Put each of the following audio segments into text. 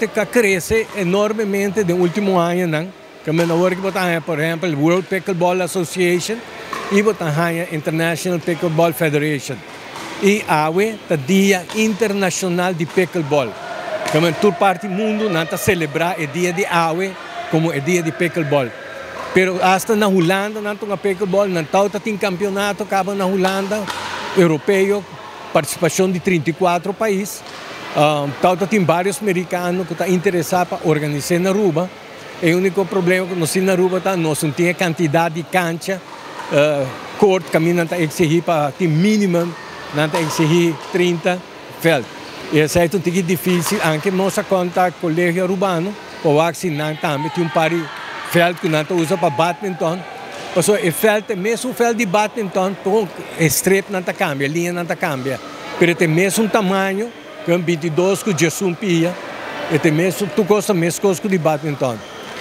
deporte que cresce enormemente no último ano, não? Que me não que botar, por exemplo, o World Pickleball Association e botar a International Pickleball Federation. E awe tá dia internacional de pickleball. Como toda parte do mundo não tá celebrar o dia de awe como o dia de pickleball. Pero hasta na Holanda não tem pickleball, não tem campeonato, acaba na Holanda, europeu, participação de 34 países. Tem vários americanos que estão interessados para organizar na Aruba. O único problema que nós temos na Aruba é que nós não temos quantidade de cancha, corte, que não está exigir para ter mínimo, não está exigir 30 felds. E isso é um pouco difícil, porque nós conta com o colégio urbano, para que não também tem par de feld que não usa para badminton. O feld é mesmo feld de badminton, o strip não cambia, a linha não cambia. Mas tem mesmo tamanho, que é 22 com 18 pia, e tem mesmo, tu gosta mesmo coisa de badminton.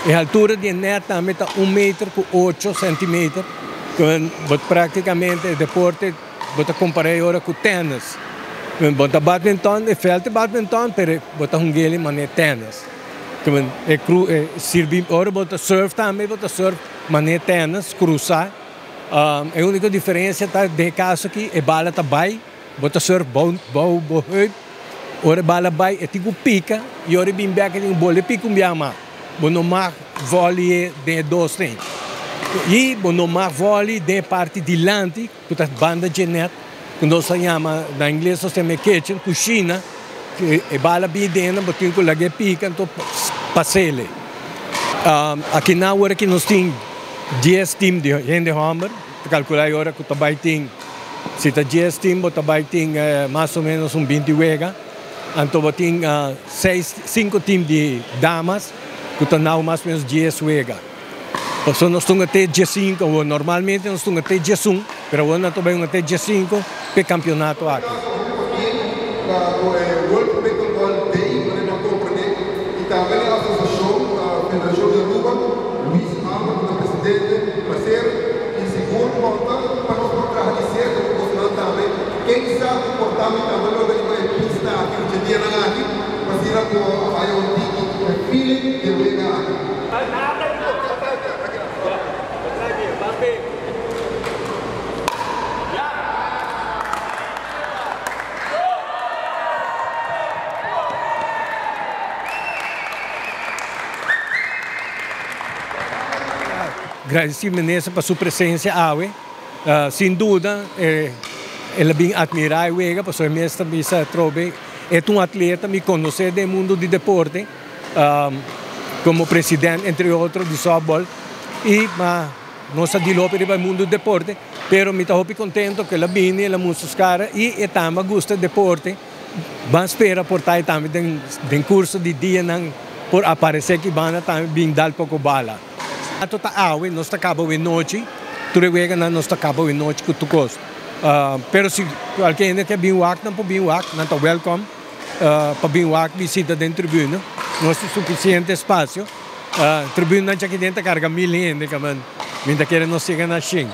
E a altura de net também está 1 metro com 8 centímetros, que praticamente o deporte, você compara agora com tênis. Você badminton, é feld de badminton, mas você um gele, mas é tênis. Ora bota surf também, bota surf, mas não é tênis, cruzar. A única diferença está de caso que a bala está bem, bota surf, ora a bala vai, é tipo pica, e ora bem back tem bola pica biama. Bono mar volley de dois tem. E bono mar volley de parte de lante, puta banda de net, que nós chama na inglês nós temos kitchen, cozinha. E bala bem dentro, botinho com lague pica, então passele. Aqui na hora que nós temos 10 times de gente Homer, calcular agora que também tem, se está 10 times, também tem mais ou menos 20 wega, então tem 5 times de damas, que estão mais ou menos 10 wega. Então nós estamos até 15, ou normalmente nós estamos até 11, mas agora nós estamos até 15 para o campeonato aqui. World Pickleball Day, para não compreender, e também a Associação da Federação de Aruba, Luiz Alves, o presidente, para ser em segundo, portanto, para nós mostrar de certo, porque também, quem sabe, portanto, também organizar a pista aqui no dia na aqui, para ser a o feeling de ligar aqui. Agradeço imenso por sua presença, Awe. Sem dúvida, ela bem admirar o porque eu mesmo me trouxe. É um atleta, me conhece do mundo do deporte, como presidente, entre outros, de softball. E não sei de logo para o mundo do deporte, mas me estou contente que ela vem, ela mostra os caras e também gosta do deporte. Vamos esperar por estar também em curso de dia, por aparecer que vai também dar pouco bala. Tota awe, nós acabamos de noite, tudo é que nós acabamos de noite com tudo. Pero se alguém quer vir aqui, não pode vir aqui, não está welcome para vir aqui visita dentro da tribuna. Nós temos suficiente espaço. Tribuna aqui dentro carga 1000 gente, que man, ainda querem nós chegar na Xing.